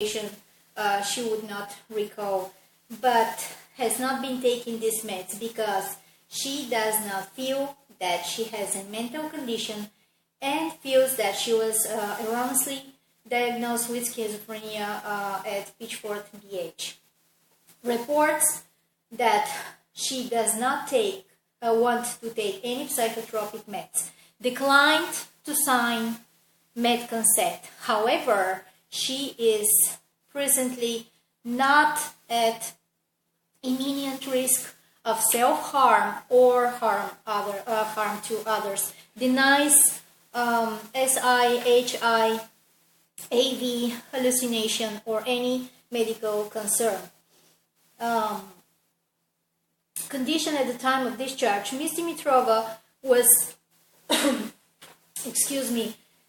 she would not recall, but has not been taking these meds because she does not feel that she has a mental condition and feels that she was erroneously diagnosed with schizophrenia at Pitchfork BH. Reports that she does not want to take any psychotropic meds, declined to sign med consent. However, she is presently not at imminent risk of self-harm or harm to others. Denies SIHI, AV, hallucination, or any medical concern. Condition at the time of discharge. Ms. Dimitrova was,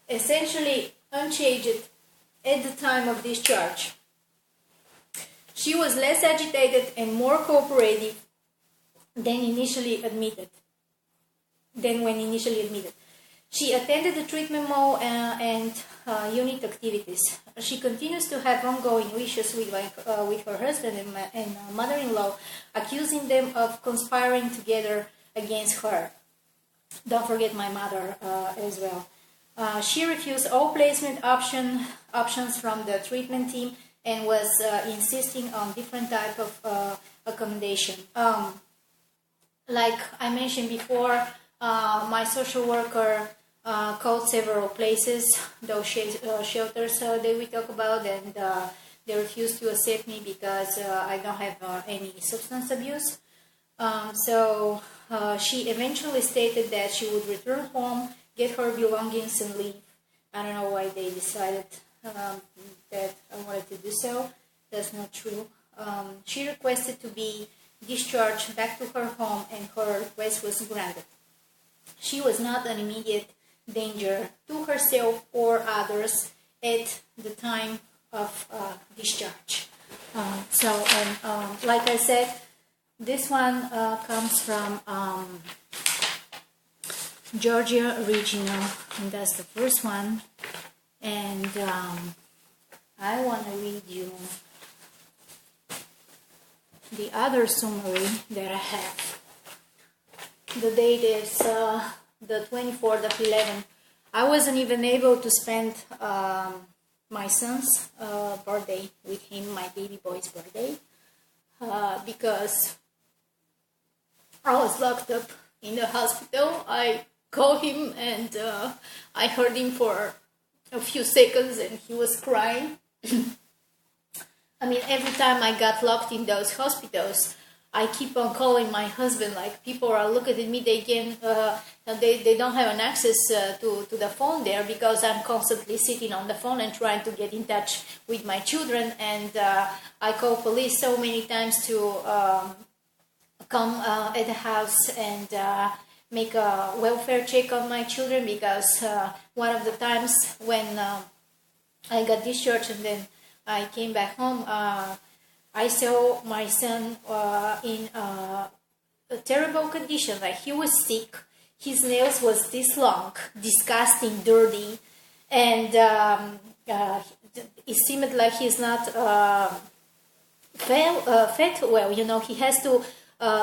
essentially unchanged at the time of discharge. She was less agitated and more cooperative than when initially admitted. She attended the treatment mall and unit activities. She continues to have ongoing issues with her husband and mother-in-law, accusing them of conspiring together against her. Don't forget my mother as well. She refused all placement options from the treatment team and was insisting on different type of accommodation. Like I mentioned before, my social worker called several places, those shelters that we talk about, and they refused to accept me because I don't have any substance abuse. So she eventually stated that she would return home, get her belongings, and leave. I don't know why they decided that I wanted to do so. That's not true. She requested to be discharged back to her home, and her request was granted. She was not an immediate danger to herself or others at the time of discharge. Like I said, this one comes from Georgia Regional, and that's the first one. And I want to read you the other summary that I have. The date is the 24th of 11. I wasn't even able to spend my son's birthday with him, my baby boy's birthday, because I was locked up in the hospital. I called him and I heard him for a few seconds and he was crying. I mean, every time I got locked in those hospitals, I keep on calling my husband, like people are looking at me, they don't have an access to the phone there because I'm constantly sitting on the phone and trying to get in touch with my children, and I call police so many times to come at the house and make a welfare check on my children, because one of the times when I got discharged and then I came back home, I saw my son in a terrible condition. Like, he was sick, his nails was this long, disgusting, dirty, and it seemed like he's not fed well. You know, he has to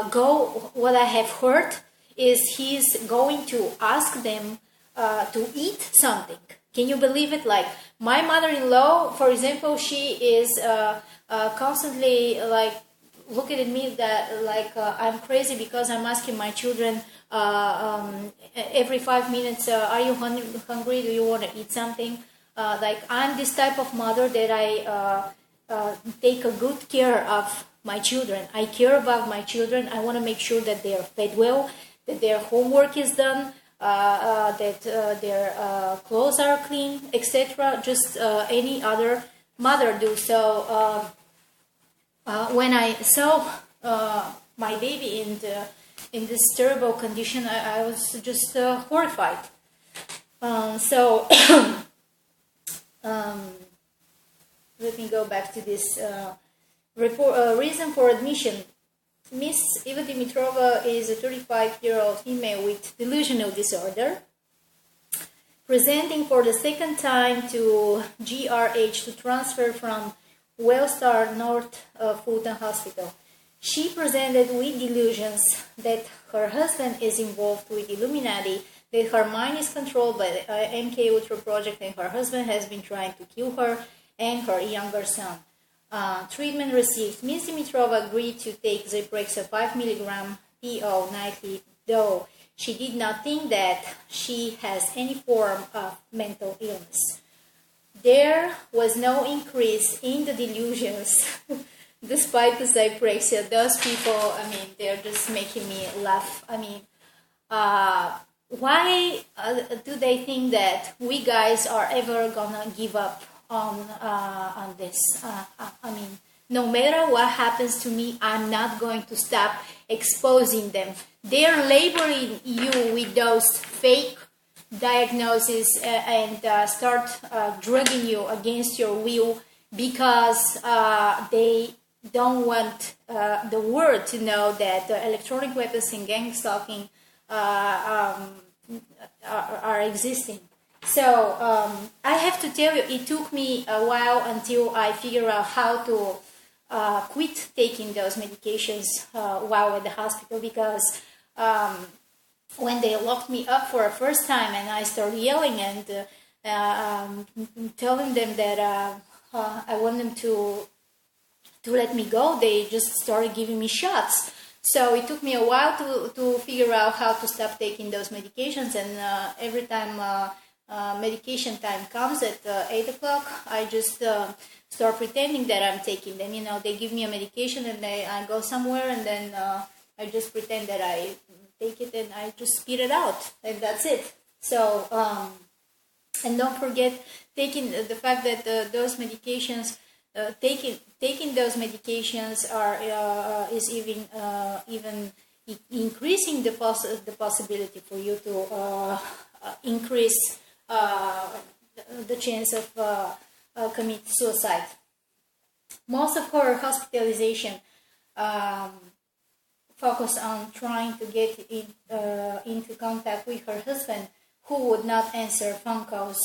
go. What I have heard is he's going to ask them to eat something. Can you believe it? Like, my mother-in-law, for example, she is constantly like looking at me that like I'm crazy because I'm asking my children every 5 minutes, are you hungry? Do you want to eat something? Like, I'm this type of mother that I take a good care of my children. I care about my children. I want to make sure that they are fed well, that their homework is done, that their clothes are clean, etc. Just any other mother do. So when I saw my baby in this terrible condition, I was just horrified. Let me go back to this report. Reason for admission. Miss Eva Dimitrova is a 35-year-old female with delusional disorder. presenting for the second time to GRH to transfer from Wellstar North Fulton Hospital. She presented with delusions that her husband is involved with Illuminati, that her mind is controlled by the MK Ultra project, and her husband has been trying to kill her and her younger son. Treatment received. Ms. Dimitrova agreed to take Zyprexa 5 mg PO nightly, though she did not think that she has any form of mental illness. There was no increase in the delusions despite the Zyprexa. Those people, they're just making me laugh. Why do they think that we guys are ever gonna give up on this? No matter what happens to me, I'm not going to stop exposing them. They're labeling you with those fake diagnoses and start drugging you against your will because they don't want the world to know that electronic weapons and gang stalking are existing. So I have to tell you, it took me a while until I figured out how to quit taking those medications while at the hospital, because when they locked me up for the first time and I started yelling and telling them that I want them to let me go, they just started giving me shots. So it took me a while to figure out how to stop taking those medications, and every time medication time comes at 8 o'clock, I just start pretending that I'm taking them. They give me a medication and I go somewhere, and then I just pretend that I take it and I just spit it out, and that's it. So, and don't forget taking the fact that those medications, taking those medications is even increasing the possibility for you to increase the chance of commit suicide. Most of her hospitalization focused on trying to get into contact with her husband, who would not answer phone calls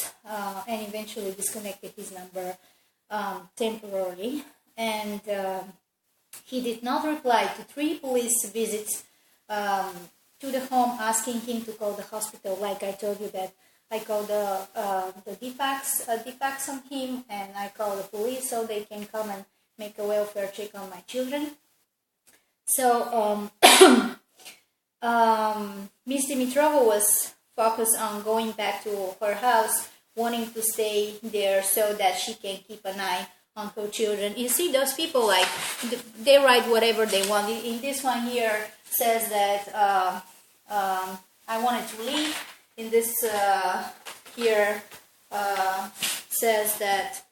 and eventually disconnected his number temporarily. And he did not reply to 3 police visits to the home asking him to call the hospital. Like I told you that I called the DFACS on him, and I called the police so they can come and make a welfare check on my children. So Miss Dimitrova was focused on going back to her house, wanting to stay there so that she can keep an eye on her children. You see, those people, like, they write whatever they want. In this one here says that I wanted to leave. In this here says that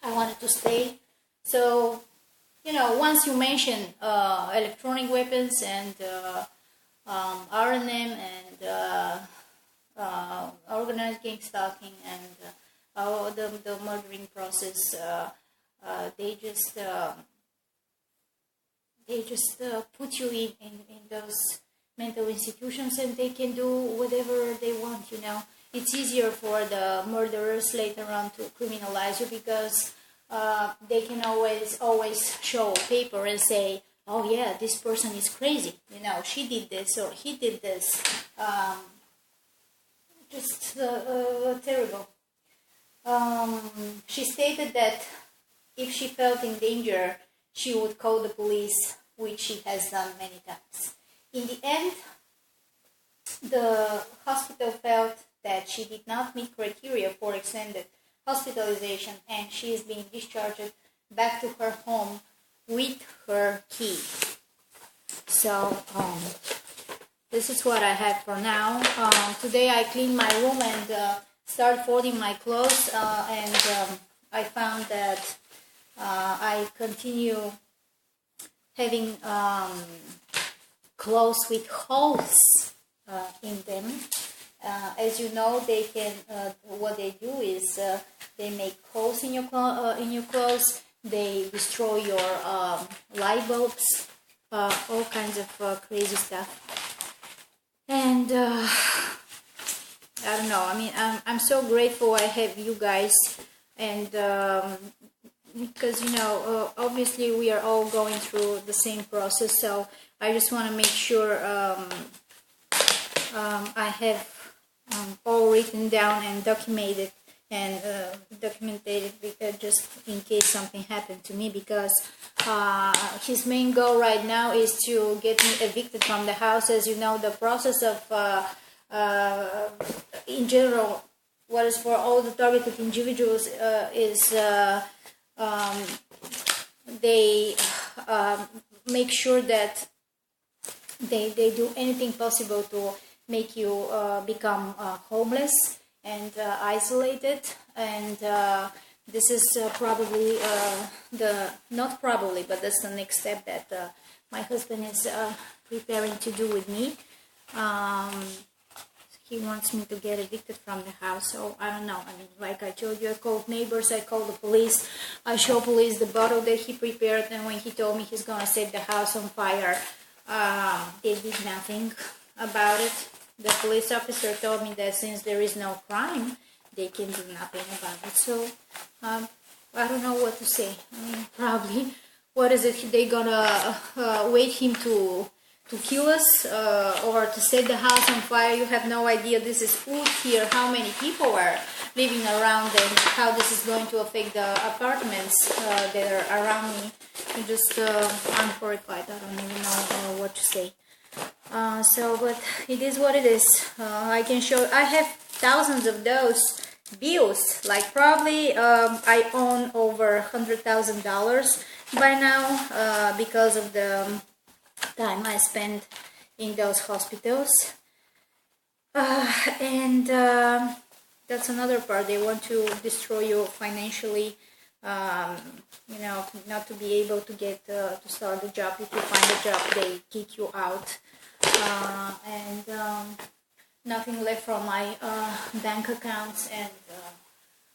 I wanted to stay. So, once you mention electronic weapons and RNM and organized gang stalking and the murdering process, they just put you in those mental institutions, and they can do whatever they want. It's easier for the murderers later on to criminalize you, because they can always show paper and say, oh yeah, this person is crazy, she did this or he did this. Just terrible. She stated that if she felt in danger, she would call the police, which she has done many times. In the end, the hospital felt that she did not meet criteria for extended hospitalization, and she is being discharged back to her home with her key. So, this is what I have for now. Today I cleaned my room and started folding my clothes, and I found that I continue having clothes with holes in them. As you know, they can. What they do is they make holes in your clothes. They destroy your light bulbs, all kinds of crazy stuff. And I don't know. I mean, I'm so grateful I have you guys, and because obviously we are all going through the same process. So I just want to make sure I have all written down and documented just in case something happened to me, because his main goal right now is to get me evicted from the house. As you know, the process of in general, what is for all the targeted individuals is they make sure that they do anything possible to make you become homeless and isolated, and this is probably not probably, but that's the next step that my husband is preparing to do with me. He wants me to get evicted from the house, so I don't know. I mean, like I told you, I called neighbors, I called the police, I showed police the bottle that he prepared, and when he told me he's gonna set the house on fire, they did nothing about it. The police officer told me that since there is no crime, they can do nothing about it. So I don't know what to say. I mean, probably, what is it? They gonna wait him to kill us or to set the house on fire? You have no idea. This is wood here. How many people are living around, and how this is going to affect the apartments that are around me. I'm horrified. I don't even know what to say. But it is what it is. I can show. I have thousands of those bills. Like probably I own over $100,000 by now because of the time I spent in those hospitals. And that's another part. They want to destroy you financially. Not to be able to get to start the job. If you find a job, they kick you out. And nothing left from my bank accounts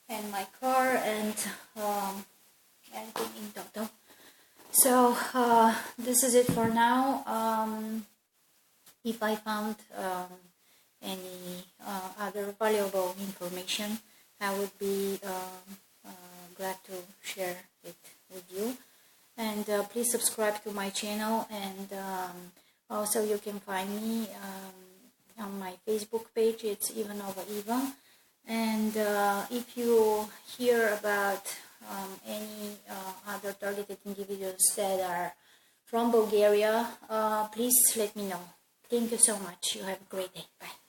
and my car and anything in total. So this is it for now. If I found any other valuable information, I would be glad to share it with you. And please subscribe to my channel, and also you can find me on my Facebook page. It's Ivanova Eva. And if you hear about any other targeted individuals that are from Bulgaria, please let me know. Thank you so much. You have a great day. Bye.